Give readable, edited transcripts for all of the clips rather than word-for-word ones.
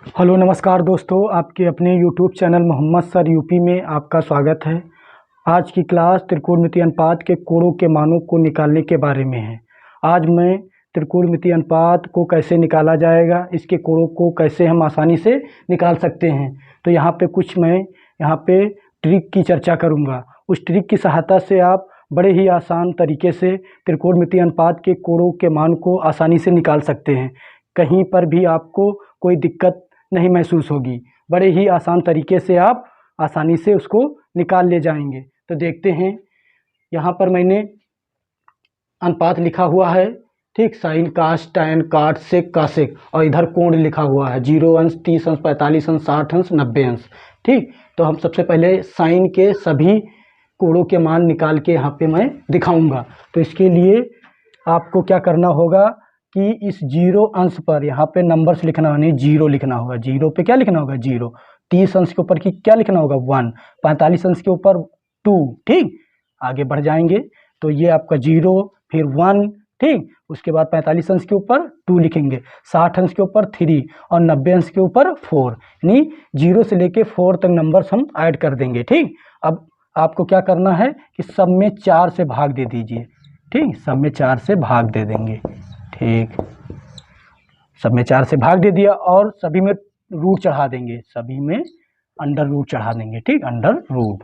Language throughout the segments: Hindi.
हेलो नमस्कार दोस्तों, आपके अपने YouTube channel Mohammad sir UP में आपका स्वागत है। आज की क्लास त्रिकोणमितीय अनुपात के कोणों के मानों को निकालने के बारे में है। आज मैं त्रिकोणमितीय अनुपात को कैसे निकाला जाएगा, इसके कोणों को कैसे हम आसानी से निकाल सकते हैं, तो यहाँ पे कुछ मैं यहाँ पे ट्रिक की चर्चा करूँगा। उस ट्रिक की सहायता से आप बड़े ही आसान तरीके से त्रिकोणमितीय अनुपात के कोणों के मान को आसानी से निकाल सकते हैं। कहीं पर भी आपको कोई दिक्कत नहीं महसूस होगी। बड़े ही आसान तरीके से आप आसानी से उसको निकाल ले जाएंगे। तो देखते हैं, यहाँ पर मैंने अनुपात लिखा हुआ है, ठीक, साइन कास टैन काट सेक कासेक, और इधर कोण लिखा हुआ है 0 अंश 30 अंश 45 अंश 60 अंश 90 अंश। ठीक, तो हम सबसे पहले साइन के सभी कोणों के मान निकाल के यहाँ पे मैं दिखाऊंगा। तो इसके लिए आपको क्या करना होगा कि इस 0 अंश पर यहाँ पे नंबर्स लिखना होगा, नहीं 0 लिखना होगा। 0 पे क्या लिखना होगा 0। 30 अंश के ऊपर की क्या लिखना होगा 1। 45 अंश के ऊपर 2। ठीक, आगे बढ़ जाएंगे तो ये आपका 0 फिर 1। ठीक, उसके बाद 45 अंश के ऊपर 2 लिखेंगे, 60 अंश के ऊपर 3 और 90 अंश के ऊपर 4। यानी 0 से लेके 4 तक नंबर्स हम ऐड कर देंगे। ठीक, अब आपको क्या करना है कि सब में 4 से भाग दे दीजिए। ठीक, सब में 4 से भाग दे देंगे। ठीक, सब में 4 से भाग दे दिया और सभी में रूट चढ़ा देंगे, सभी में अंडर रूट चढ़ा देंगे। ठीक, अंडर रूट,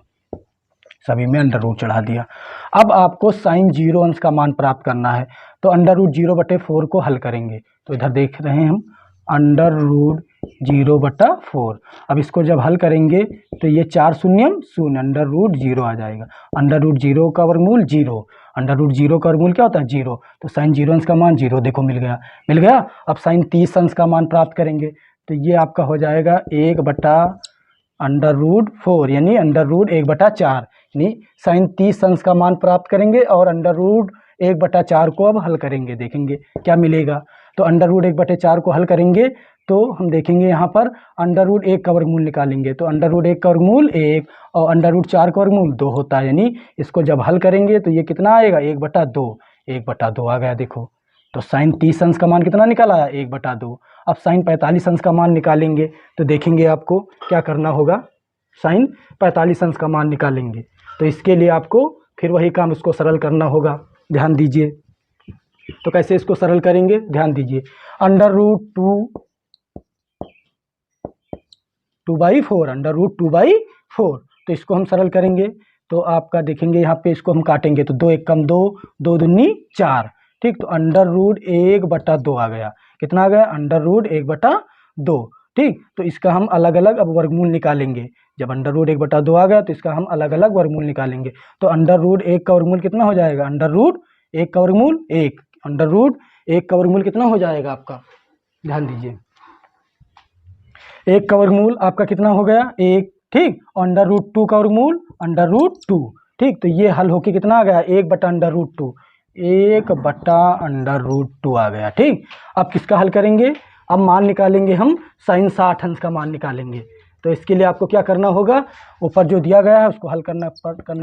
सभी में अंडर रूट चढ़ा दिया। अब आपको साइन 0 अंश का मान प्राप्त करना है, तो अंडर रूट 0/4 को हल करेंगे। तो इधर देख रहे हैं हम अंडर रूट 0/4। अब इसको जब हल करेंगे तो ये 4 शून्यम शून्य, अंडर रूट 0 आ जाएगा। अंडर रूट 0 का वर्गमूल 0, अंडर रूट 0 का वर्गमूल क्या होता है 0। तो साइन 0 अंश का मान 0, देखो मिल गया, मिल गया। अब साइन 30 अंश का मान प्राप्त करेंगे, तो ये आपका हो जाएगा 1/√4, यानी अंडर रूट 1/4। यानी साइन 30 अंश का मान प्राप्त करेंगे और अंडर रूट 1/4 को अब हल करेंगे, देखेंगे क्या मिलेगा। तो अंडर रूट 1/4 को हल करेंगे तो हम देखेंगे यहाँ पर अंडर रूट 1 का वर्गमूल निकालेंगे, तो अंडर रूट 1 का वर्गमूल 1 और अंडर रूट 4 का वर्गमूल 2 होता है। यानी इसको जब हल करेंगे तो ये कितना आएगा 1/2, 1/2 आ गया। देखो, तो साइन 30 अंश का मान कितना निकाला है 1/2। अब साइन 45 अंश का मान निकालेंगे, तो देखेंगे आपको क्या करना होगा। साइन 45 अंश का मान निकालेंगे तो इसके लिए आपको फिर वही काम, उसको सरल करना होगा। ध्यान दीजिए, तो कैसे इसको सरल करेंगे, ध्यान दीजिए। अंडर रूट 2/4, अंडर रूट 2/4, तो इसको हम सरल करेंगे तो आपका देखेंगे यहाँ पे इसको हम काटेंगे तो 2 1 कम 2, 2 दूनी 4। ठीक, तो अंडर रूट 1/2 आ गया। कितना आ गया अंडर रूट 1/2। ठीक, तो इसका हम अलग अलग अब वर्गमूल निकालेंगे। जब अंडर रूट 1/2 आ गया तो इसका हम अलग अलग वर्गमूल निकालेंगे। तो अंडर रूट 1 का वर्गमूल कितना हो जाएगा, अंडर रूट 1 का वर्गमूल 1, अंडर रूट 1 का वर्गमूल कितना हो जाएगा आपका, ध्यान दीजिए। 1 का वर्गमूल आपका कितना हो गया 1। ठीक, अंडर रूट 2 का वर्गमूल अंडर रूट 2। ठीक, तो ये हल होके कितना आ गया 1/√2, 1/√2 आ गया। ठीक, अब किसका हल करेंगे, अब मान निकालेंगे हम साइन 60 अंश का मान निकालेंगे। तो इसके लिए आपको क्या करना होगा, ऊपर जो दिया गया है उसको हल करना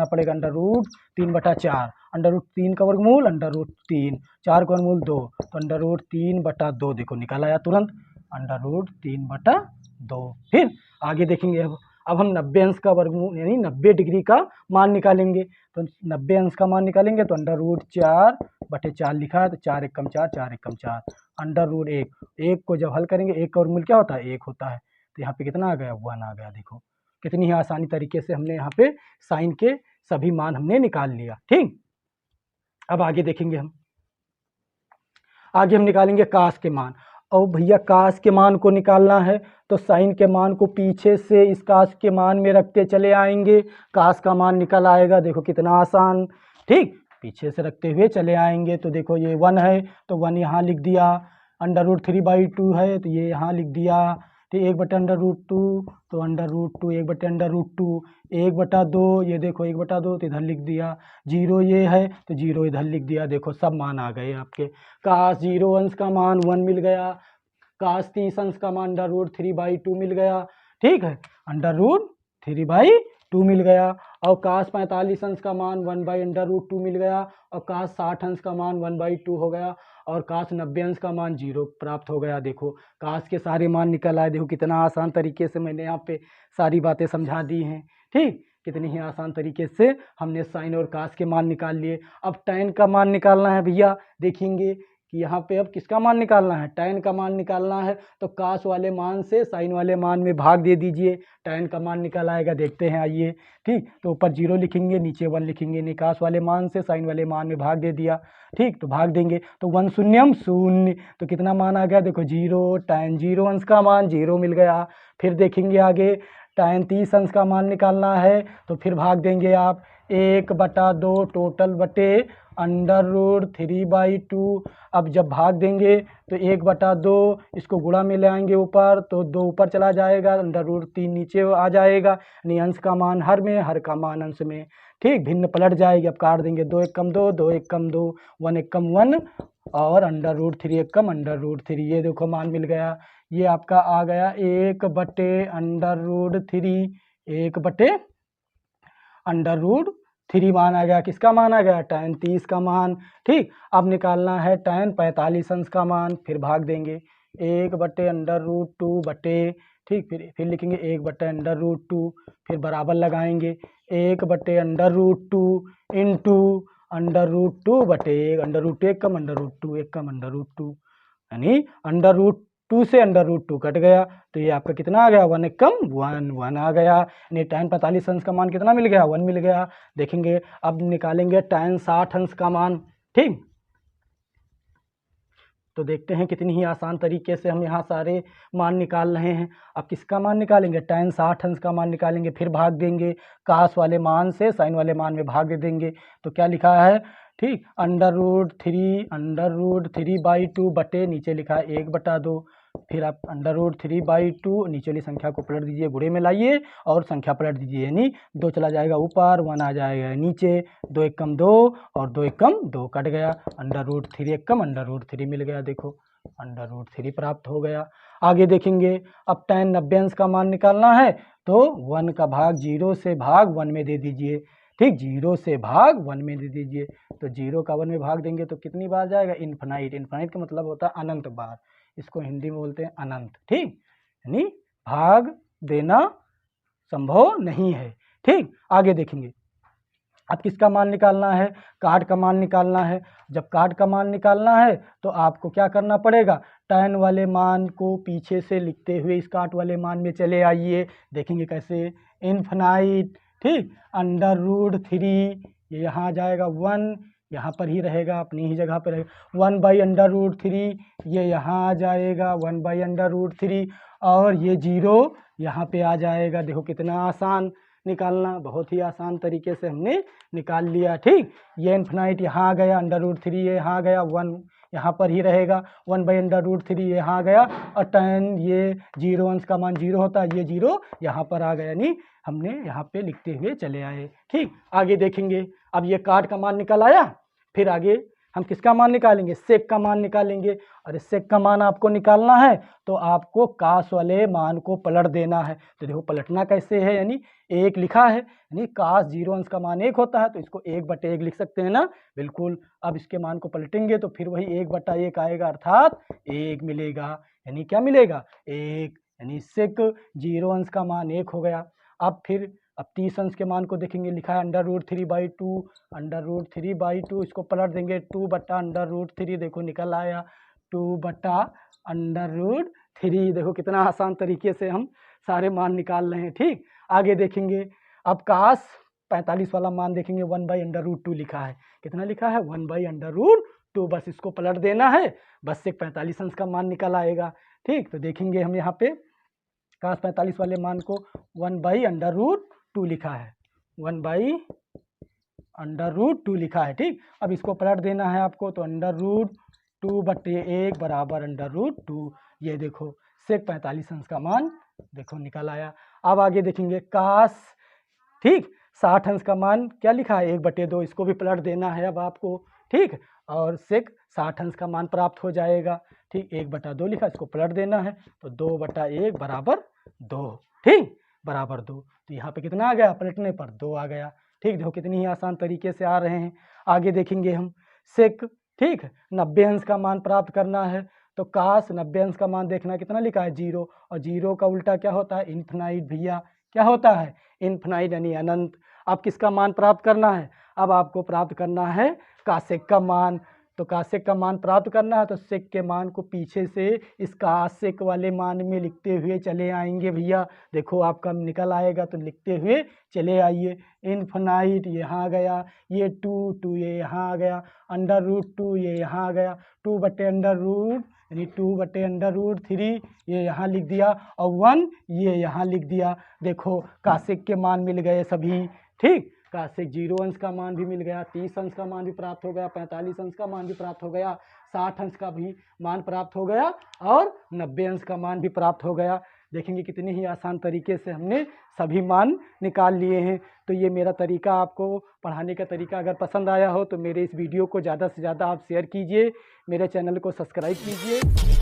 पड़ेगा। अंडर रूट 3/4, अंडर रूट 3 का वर्गमूल अंडर रूट 3, 4 का वर्गमूल 2, तो अंडर रूट 3/2, देखो निकाला आया तुरंत, अंडर रूट 3/2। फिर आगे देखेंगे, अब हम 90 अंश का वर्गमूल यानी 90 डिग्री का मान निकालेंगे। तो 90 अंश का मान निकालेंगे तो अंडर रूट 4/4 लिखा है, तो 4 1 कम 4, 4 1 कम 4, अंडर रूट 1 को जब हल करेंगे 1 का वर्गमूल क्या होता है 1 होता है, तो यहाँ पे कितना आ गया 1 आ गया। देखो कितनी ही आसानी तरीके से हमने यहाँ पे साइन के सभी मान हमने निकाल लिया। ठीक, अब आगे देखेंगे हम, आगे हम निकालेंगे कास के मान। और भैया कास के मान को निकालना है तो साइन के मान को पीछे से इस कास के मान में रखते चले आएंगे, कास का मान निकल आएगा। देखो कितना आसान। ठीक, पीछे से रखते हुए चले आएंगे तो देखो ये 1 है तो 1 यहाँ लिख दिया, अंडर रूट 3/2 है तो ये यहाँ लिख दिया। तो 1/√2, तो अंडर रूट 2 1/√2, 1/2, ये देखो 1/2 तो इधर लिख दिया। 0 ये है तो 0 इधर लिख दिया। देखो सब मान आ गए आपके। कास 0 अंश का मान 1 मिल गया, कास 30 अंश का मान अंडर रूट 3/2 मिल गया। ठीक है, अंडर रूट 3/2 2 मिल गया। और काश 45 अंश का मान 1/√2 मिल गया। और काश 60 अंश का मान 1/2 हो गया। और काश 90 अंश का मान 0 प्राप्त हो गया। देखो काश के सारे मान निकल आए। देखो कितना आसान तरीके से मैंने यहाँ पे सारी बातें समझा दी हैं। ठीक, कितनी ही आसान तरीके से हमने साइन और काश के मान निकाल लिए। अब tan का मान निकालना है भैया। देखेंगे कि यहाँ पे अब किसका मान निकालना है, tan का मान निकालना है। तो काश वाले मान से साइन वाले मान में भाग दे दीजिए, tan का मान निकल आएगा। देखते हैं, आइए। ठीक, तो ऊपर 0 लिखेंगे, नीचे 1 लिखेंगे। नहीं, काश वाले मान से साइन वाले मान में भाग दे दिया। ठीक, तो भाग देंगे तो 1 शून्यम शून्य, तो कितना मान आ गया, देखो 0। tan 0 अंश का मान 0 मिल गया। फिर देखेंगे आगे, tan 30 अंश का मान निकालना है। तो फिर भाग देंगे आप 1/2 टोटल बटे √3/2। अब जब भाग देंगे तो 1/2 इसको गुणा में ले आएंगे ऊपर, तो 2 ऊपर चला जाएगा, √3 नीचे आ जाएगा। यानी अंश का मान हर में, हर का मान अंश में। ठीक, भिन्न पलट जाएगी। अब काट देंगे, 2 1 कम 2, 2 1 कम 2, 1 1 कम 1 और √3 1 कम √3। ये देखो मान मिल गया। ये आपका आ गया 1/√3, 1/√3 मान आ गया। किसका मान आ गया, tan 30 का मान। ठीक, अब निकालना है tan 45 अंश का मान। फिर भाग देंगे 1/√2 बटे, ठीक, फिर लिखेंगे 1/√2। फिर बराबर लगाएंगे 1/√2 इंटू √2 बटे √1 कम √2, 1 कम √2, यानी √2 से √2 कट गया। तो ये आपका कितना आ गया, 1 1 कम 1, 1 आ गया। यानी tan 45 अंश का मान कितना मिल गया, 1 मिल गया। देखेंगे अब निकालेंगे tan 60 अंश का मान। ठीक, तो देखते हैं कितनी ही आसान तरीके से हम यहाँ सारे मान निकाल रहे हैं। अब किसका मान निकालेंगे, tan 60 अंश का मान निकालेंगे। फिर भाग देंगे, काश वाले मान से साइन वाले मान में भाग दे देंगे। तो क्या लिखा है, ठीक, √3/2 बटे, नीचे लिखा है 1/2। फिर आप √3/2 नीचे वाली संख्या को पलट दीजिए, गुणे में लाइए और संख्या पलट दीजिए। यानी 2 चला जाएगा ऊपर, 1 आ जाएगा नीचे। 2 1 कम 2 और 2 1 कम 2 कट गया। √3 1 कम √3 मिल गया। देखो √3 प्राप्त हो गया। आगे देखेंगे, अब tan 90 अंश का मान निकालना है। तो 1 का भाग 0 से भाग 1 में दे दीजिए। ठीक, 0 से भाग 1 में दे दीजिए। तो 0 का 1 में भाग देंगे तो कितनी बार जाएगा, इन्फिनाइट। इन्फिनाइट का मतलब होता है अनंत बार, इसको हिंदी में बोलते हैं अनंत। ठीक, यानी भाग देना संभव नहीं है। ठीक, आगे देखेंगे, अब किसका मान निकालना है, काट का मान निकालना है। जब काट का मान निकालना है तो आपको क्या करना पड़ेगा, tan वाले मान को पीछे से लिखते हुए इस काट वाले मान में चले आइए। देखेंगे कैसे, इन्फिनाइट। ठीक, √3, ये यहाँ आ जाएगा 1, यहाँ पर ही रहेगा, अपनी ही जगह पर रहेगा। 1/√3, ये यहाँ आ जाएगा 1/√3 और ये 0 यहाँ पे आ जाएगा। देखो कितना आसान निकालना, बहुत ही आसान तरीके से हमने निकाल लिया। ठीक, ये इन्फिनाइट यहाँ आ गया, √3 ये यहाँ आ गया, 1 यहाँ पर ही रहेगा, 1/√3 ये यहाँ आ गया। और tan ये 0 अंश का मान 0 होता है, ये 0 यहाँ पर आ गया। यानी हमने यहाँ पे लिखते हुए चले आए। ठीक, आगे देखेंगे, अब ये काट का मान निकल आया। फिर आगे हम किसका मान निकालेंगे, सेक का मान निकालेंगे। और इस सेक का मान आपको निकालना है तो आपको काश वाले मान को पलट देना है। तो देखो पलटना कैसे है, यानी 1 लिखा है, यानी काश 0 अंश का मान 1 होता है तो इसको 1/1 लिख सकते हैं ना, बिल्कुल। अब इसके मान को पलटेंगे तो फिर वही 1/1 आएगा, अर्थात 1 मिलेगा। यानी क्या मिलेगा, 1। यानी सेक 0 अंश का मान 1 हो गया। अब 30 अंश के मान को देखेंगे, लिखा है √3/2, √3/2 इसको पलट देंगे, 2/√3। देखो निकल आया 2/√3। देखो कितना आसान तरीके से हम सारे मान निकाल रहे हैं। ठीक, आगे देखेंगे, अब काश 45 वाला मान देखेंगे, 1/√2 लिखा है। कितना लिखा है, 1/√2। बस इसको पलट देना है, बस से 45 अंश का मान निकल आएगा। ठीक, तो देखेंगे हम यहाँ पे काश 45 वाले मान को 1/√2 लिखा है, 1/√2 लिखा है। ठीक, अब इसको पलट देना है आपको, तो √2/1 बराबर √2। ये देखो सेक 45 अंश का मान देखो निकल आया। अब आगे देखेंगे, काश, ठीक, 60 अंश का मान क्या लिखा है, 1/2, इसको भी पलट देना है अब आपको। ठीक, और सेक 60 अंश का मान प्राप्त हो जाएगा। ठीक, 1/2 लिखा, इसको पलट देना है, तो 2/1 बराबर 2। ठीक, बराबर 2। तो यहाँ पे कितना आ गया, पलटने पर 2 आ गया। ठीक, देखो कितनी ही आसान तरीके से आ रहे हैं। आगे देखेंगे हम सेक। ठीक, 90 अंश का मान प्राप्त करना है तो काश 90 अंश का मान देखना, कितना लिखा है 0, और 0 का उल्टा क्या होता है, इन्फिनाइट भैया। क्या होता है, इन्फिनाइट यानी अनंत। अब किसका मान प्राप्त करना है, अब आपको प्राप्त करना है कासेक का मान। तो कासेक का मान प्राप्त करना है तो सेक के मान को पीछे से इस कासेक वाले मान में लिखते हुए चले आएंगे भैया। देखो आपका निकल आएगा तो लिखते हुए चले आइए। इन्फिनाइट यहाँ आ गया, ये 2 ये यहाँ आ गया, √2 ये यहाँ आ गया, 2/√, यानी 2/√3 ये यहाँ लिख दिया, और 1 ये यहाँ लिख दिया। देखो कासेक के मान मिल गए सभी। ठीक, कासेक 0 अंश का मान भी मिल गया, 30 अंश का मान भी प्राप्त हो गया, 45 अंश का मान भी प्राप्त हो गया, 60 अंश का भी मान प्राप्त हो गया, और 90 अंश का मान भी प्राप्त हो गया। देखेंगे कितनी ही आसान तरीके से हमने सभी मान निकाल लिए हैं। तो ये मेरा तरीका, आपको पढ़ाने का तरीका अगर पसंद आया हो तो मेरे इस वीडियो को ज़्यादा से ज़्यादा आप शेयर कीजिए, मेरे चैनल को सब्सक्राइब कीजिए।